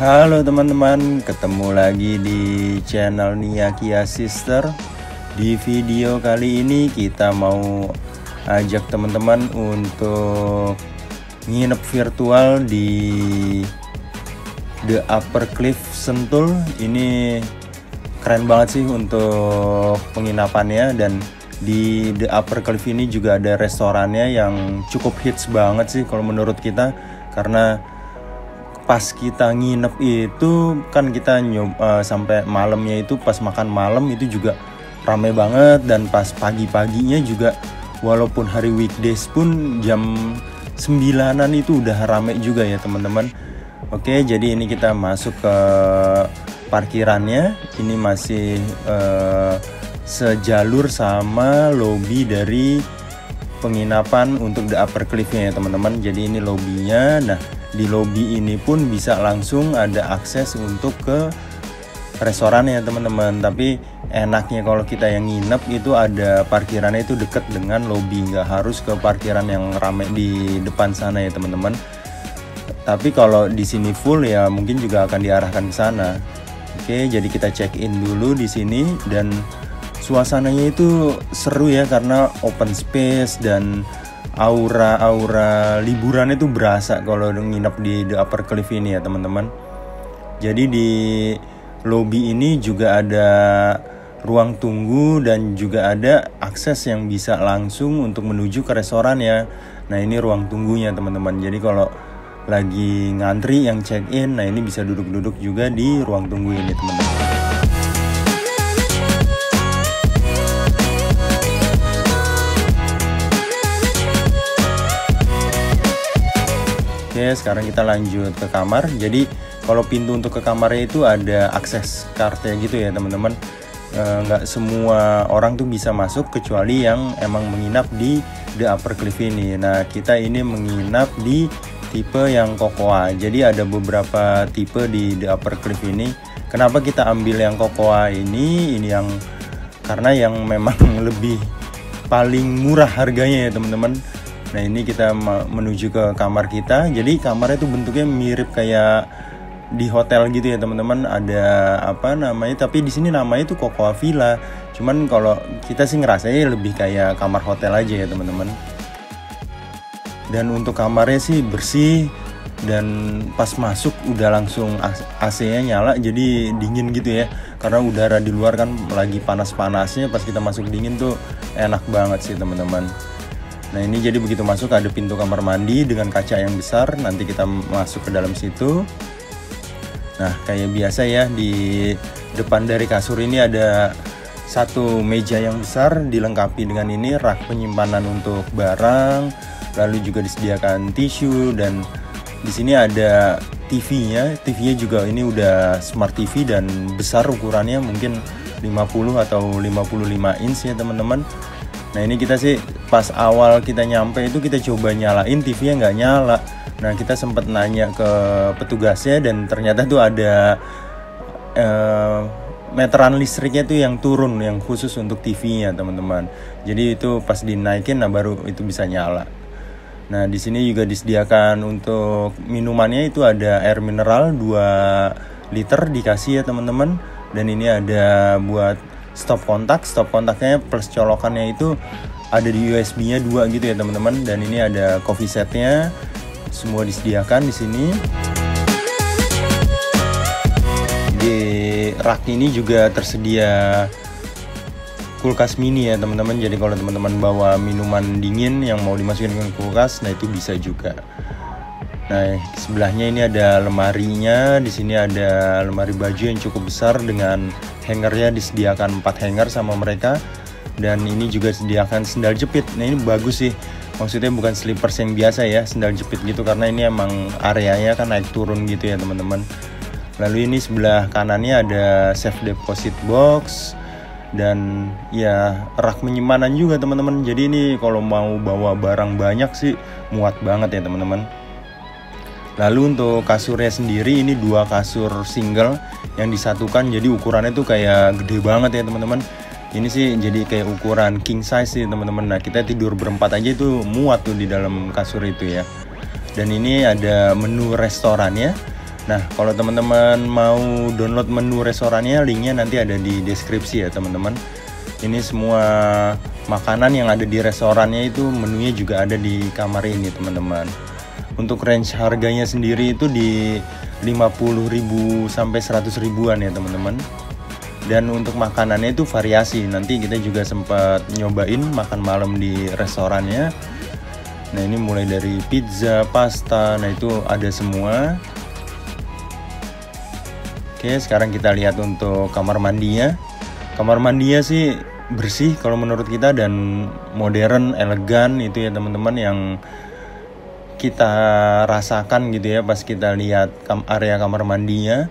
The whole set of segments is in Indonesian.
Halo teman-teman, ketemu lagi di channel Nia Kia Sister. Di video kali ini kita mau ajak teman-teman untuk nginep virtual di The Upper Cliff Sentul. Ini keren banget sih untuk penginapannya, dan di The Upper Cliff ini juga ada restorannya yang cukup hits banget sih kalau menurut kita, karena pas kita nginep itu kan kita sampai malamnya itu, pas makan malam itu juga ramai banget, dan pas pagi-paginya juga walaupun hari weekdays pun jam 9-an itu udah ramai juga ya teman-teman. Oke, jadi ini kita masuk ke parkirannya. Ini masih sejalur sama lobby dari penginapan untuk The Upper Cliff-nya ya teman-teman. Jadi ini lobbynya. Nah, di lobby ini pun bisa langsung ada akses untuk ke restoran ya teman-teman. Tapi enaknya kalau kita yang nginep itu ada parkirannya itu deket dengan lobby, nggak harus ke parkiran yang ramai di depan sana ya teman-teman. Tapi kalau di sini full ya mungkin juga akan diarahkan ke sana. Oke, jadi kita check in dulu di sini, dan suasananya itu seru ya karena open space dan aura liburan itu berasa kalau nginep di The Upper Cliff ini ya teman-teman. Jadi di lobby ini juga ada ruang tunggu dan juga ada akses yang bisa langsung untuk menuju ke restoran ya. Nah, ini ruang tunggunya teman-teman. Jadi kalau lagi ngantri yang check in, nah ini bisa duduk-duduk juga di ruang tunggu ini teman-teman. Oke, sekarang kita lanjut ke kamar. Jadi kalau pintu untuk ke kamarnya itu ada akses cardnya gitu ya teman-teman. Nggak semua orang tuh bisa masuk kecuali yang emang menginap di The Upper Cliff ini. Nah, kita ini menginap di tipe yang Cocoa. Jadi ada beberapa tipe di The Upper Cliff ini. Kenapa kita ambil yang Cocoa ini? Ini yang karena yang memang lebih paling murah harganya ya teman-teman. Nah, ini kita menuju ke kamar kita. Jadi kamarnya itu bentuknya mirip kayak di hotel gitu ya teman-teman. Ada apa namanya, tapi di sini namanya itu Cocoa Villa. Cuman kalau kita sih ngerasanya lebih kayak kamar hotel aja ya teman-teman. Dan untuk kamarnya sih bersih, dan pas masuk udah langsung AC-nya nyala, jadi dingin gitu ya. Karena udara di luar kan lagi panas-panasnya, pas kita masuk dingin tuh enak banget sih teman-teman. Nah, ini jadi begitu masuk ada pintu kamar mandi dengan kaca yang besar. Nanti kita masuk ke dalam situ. Nah, kayak biasa ya, di depan dari kasur ini ada satu meja yang besar, dilengkapi dengan ini rak penyimpanan untuk barang. Lalu juga disediakan tisu, dan di sini ada TV-nya. TV-nya juga ini udah smart TV dan besar ukurannya, mungkin 50 atau 55 inch ya teman-teman. Nah, ini kita sih pas awal kita nyampe itu kita coba nyalain TV-nya nggak nyala. Nah, kita sempat nanya ke petugasnya, dan ternyata tuh ada meteran listriknya tuh yang turun, yang khusus untuk TV-nya teman-teman. Jadi itu pas dinaikin, nah baru itu bisa nyala. Nah, di sini juga disediakan untuk minumannya itu ada air mineral 2 liter dikasih ya teman-teman. Dan ini ada buat stop kontaknya plus colokannya itu ada di USB-nya 2 gitu ya teman-teman. Dan ini ada coffee setnya, semua disediakan di sini. Di rak ini juga tersedia kulkas mini ya teman-teman. Jadi kalau teman-teman bawa minuman dingin yang mau dimasukin ke kulkas, nah itu bisa juga. Nah, sebelahnya ini ada lemarinya. Di sini ada lemari baju yang cukup besar dengan hangernya, disediakan 4 hanger sama mereka. Dan ini juga disediakan sendal jepit. Nah, ini bagus sih. Maksudnya bukan slippers yang biasa ya, sendal jepit gitu, karena ini emang areanya kan naik turun gitu ya teman-teman. Lalu ini sebelah kanannya ada safe deposit box, dan ya rak penyimpanan juga teman-teman. Jadi ini kalau mau bawa barang banyak sih muat banget ya teman-teman. Lalu untuk kasurnya sendiri, ini 2 kasur single yang disatukan, jadi ukurannya tuh kayak gede banget ya teman-teman. Ini sih jadi kayak ukuran king size sih teman-teman. Nah, kita tidur berempat aja itu muat tuh di dalam kasur itu ya. Dan ini ada menu restorannya. Nah, kalau teman-teman mau download menu restorannya, linknya nanti ada di deskripsi ya teman-teman. Ini semua makanan yang ada di restorannya itu menunya juga ada di kamar ini teman-teman. Untuk range harganya sendiri itu di 50.000 sampai 100 ribuan ya teman-teman. Dan untuk makanannya itu variasi. Nanti kita juga sempat nyobain makan malam di restorannya. Nah, ini mulai dari pizza, pasta, nah itu ada semua. Oke, sekarang kita lihat untuk kamar mandinya. Kamar mandinya sih bersih kalau menurut kita dan modern, elegan itu ya teman-teman, yang kita rasakan gitu ya pas kita lihat area kamar mandinya.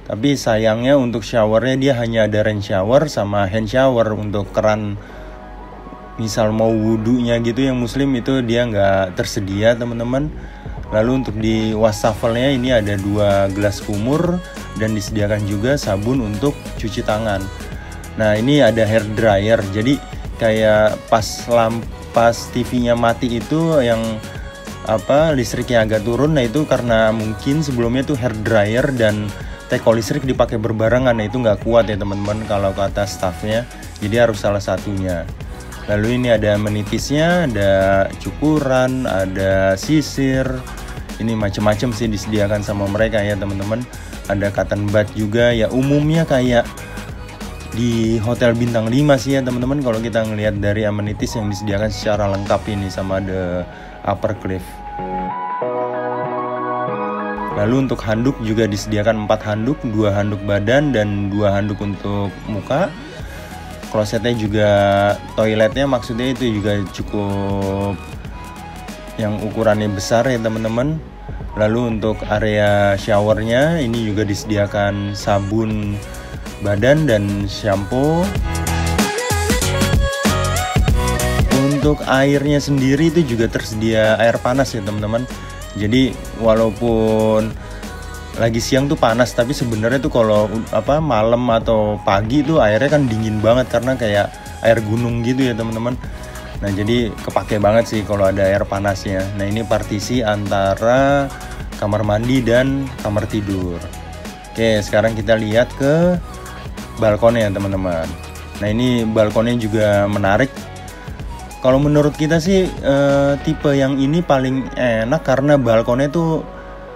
Tapi sayangnya untuk showernya dia hanya ada rain shower sama hand shower. Untuk keran misal mau wudhunya gitu yang muslim itu dia nggak tersedia teman-teman. Lalu untuk di wastafelnya ini ada 2 gelas kumur dan disediakan juga sabun untuk cuci tangan. Nah, ini ada hair dryer. Jadi kayak pas TV-nya mati itu yang listriknya agak turun. Nah, itu karena mungkin sebelumnya tuh hair dryer dan teko listrik dipakai berbarengan. Nah, itu nggak kuat ya teman-teman kalau kata staffnya. Jadi harus salah satunya. Lalu ini ada amenitisnya, ada cukuran, ada sisir. Ini macam-macam sih disediakan sama mereka ya teman-teman. Ada cotton bud juga ya, umumnya kayak di hotel bintang 5 sih ya teman-teman kalau kita ngelihat dari amenities yang disediakan secara lengkap ini sama The Upper Cliff. Lalu untuk handuk juga disediakan 4 handuk, 2 handuk badan dan 2 handuk untuk muka. Klosetnya juga, toiletnya maksudnya itu juga cukup yang ukurannya besar ya teman-teman. Lalu untuk area showernya ini juga disediakan sabun badan dan shampoo. Untuk airnya sendiri itu juga tersedia air panas ya teman-teman. Jadi walaupun lagi siang tuh panas, tapi sebenarnya tuh kalau malam atau pagi tuh airnya kan dingin banget karena kayak air gunung gitu ya teman-teman. Nah, jadi kepake banget sih kalau ada air panasnya. Nah, ini partisi antara kamar mandi dan kamar tidur. Oke, sekarang kita lihat ke balkonnya teman-teman. Nah, ini balkonnya juga menarik. Kalau menurut kita sih tipe yang ini paling enak karena balkonnya tuh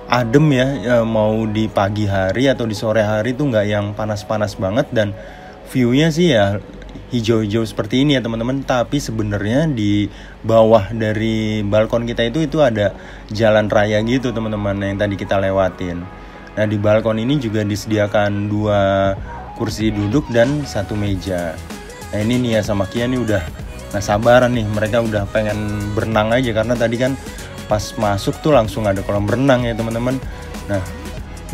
adem ya, mau di pagi hari atau di sore hari tuh nggak yang panas-panas banget, dan view-nya sih ya hijau-hijau seperti ini ya teman-teman. Tapi sebenarnya di bawah dari balkon kita itu ada jalan raya gitu teman-teman yang tadi kita lewatin. Nah, di balkon ini juga disediakan 2 kursi duduk dan 1 meja. Nah, ini Nia sama Kia nih udah nggak sabaran nih, mereka udah pengen berenang aja karena tadi kan pas masuk tuh langsung ada kolam renang ya teman-teman. Nah,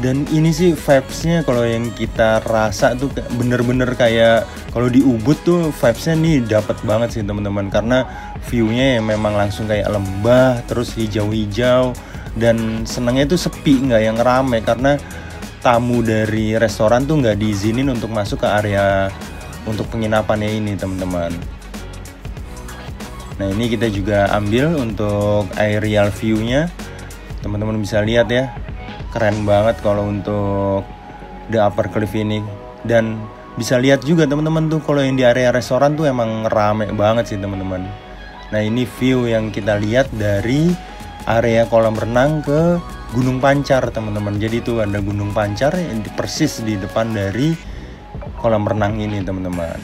dan ini sih vibes-nya kalau yang kita rasa tuh bener-bener kayak kalau di Ubud tuh vibes-nya nih dapat banget sih teman-teman, karena view-nya ya memang langsung kayak lembah terus hijau-hijau, dan senangnya tuh sepi, nggak yang rame karena tamu dari restoran tuh nggak diizinin untuk masuk ke area untuk penginapannya ini teman-teman. Nah, ini kita juga ambil untuk aerial view-nya. Teman-teman bisa lihat ya. Keren banget kalau untuk The Upper Cliff ini. Dan bisa lihat juga teman-teman tuh kalau yang di area restoran tuh emang rame banget sih teman-teman. Nah, ini view yang kita lihat dari area kolam renang ke Gunung Pancar teman-teman. Jadi tuh ada Gunung Pancar yang persis di depan dari kolam renang ini teman-teman.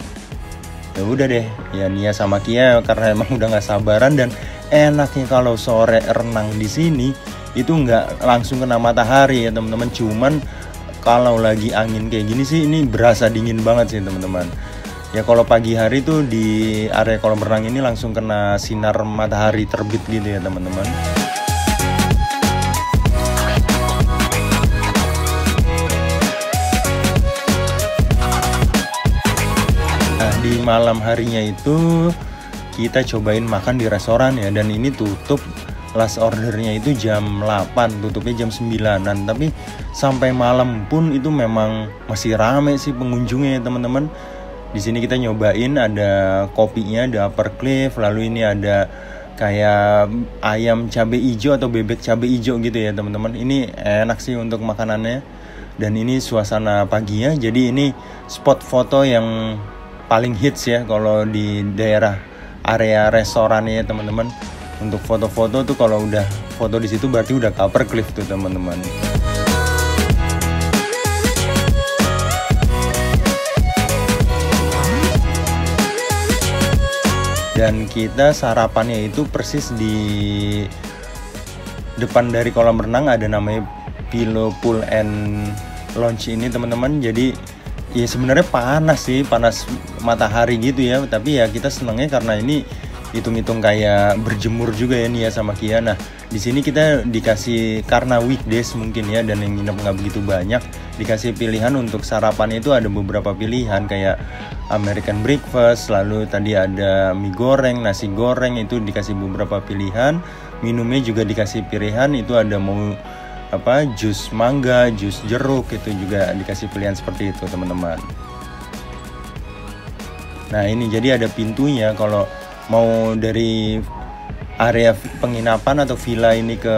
Ya udah deh, ya Nia sama Kia karena emang udah nggak sabaran, dan enaknya kalau sore renang di sini itu nggak langsung kena matahari ya teman-teman. Cuman kalau lagi angin kayak gini sih ini berasa dingin banget sih teman-teman. Ya kalau pagi hari tuh di area kolam renang ini langsung kena sinar matahari terbit gitu ya teman-teman. Di malam harinya itu kita cobain makan di restoran ya, dan ini tutup last ordernya itu jam 8, tutupnya jam 9-an. Tapi sampai malam pun itu memang masih rame sih pengunjungnya ya teman-teman. Di sini kita nyobain ada kopinya The Upper Cliff, lalu ini ada kayak ayam cabai hijau atau bebek cabai hijau gitu ya teman-teman. Ini enak sih untuk makanannya. Dan ini suasana paginya, jadi ini spot foto yang paling hits ya kalau di daerah area restoran ya teman-teman. Untuk foto-foto tuh kalau udah foto di situ berarti udah ke Upper Cliff tuh teman-teman. Dan kita sarapannya itu persis di depan dari kolam renang, ada namanya Pillow Pool and Lounge ini teman-teman. Jadi ya sebenarnya panas sih, panas matahari gitu ya, tapi ya kita senangnya karena ini hitung-hitung kayak berjemur juga ya nih ya sama Kia. Nah di sini kita dikasih, karena weekdays mungkin ya dan yang nginep nggak begitu banyak, dikasih pilihan untuk sarapan itu ada beberapa pilihan kayak American breakfast, lalu tadi ada mie goreng, nasi goreng, itu dikasih beberapa pilihan. Minumnya juga dikasih pilihan, itu ada mau jus mangga, jus jeruk, itu juga dikasih pilihan seperti itu teman-teman. Nah ini jadi ada pintunya, kalau mau dari area penginapan atau villa ini ke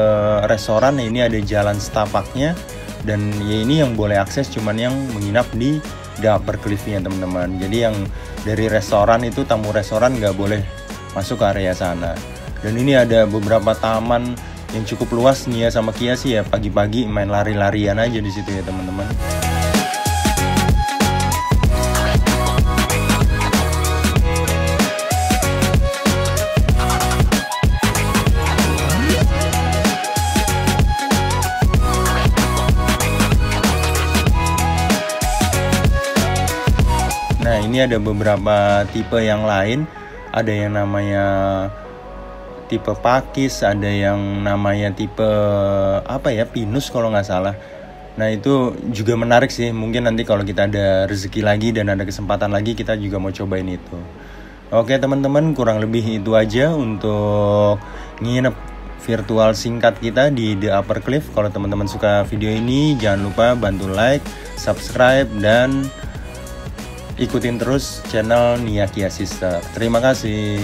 restoran, ini ada jalan setapaknya. Dan ya ini yang boleh akses cuman yang menginap di The Upper Cliff-nya teman-teman. Jadi yang dari restoran itu, tamu restoran nggak boleh masuk ke area sana. Dan ini ada beberapa taman yang cukup luas nih ya sama Kia sih ya, pagi-pagi main lari-larian aja di situ ya teman-teman. Nah ini ada beberapa tipe yang lain, ada yang namanya tipe pakis, ada yang namanya tipe pinus kalau nggak salah. Nah itu juga menarik sih, mungkin nanti kalau kita ada rezeki lagi dan ada kesempatan lagi kita juga mau cobain itu. Oke teman-teman, kurang lebih itu aja untuk nginep virtual singkat kita di The Upper Cliff. Kalau teman-teman suka video ini, jangan lupa bantu like, subscribe, dan ikutin terus channel Nia Kia Sister. Terima kasih.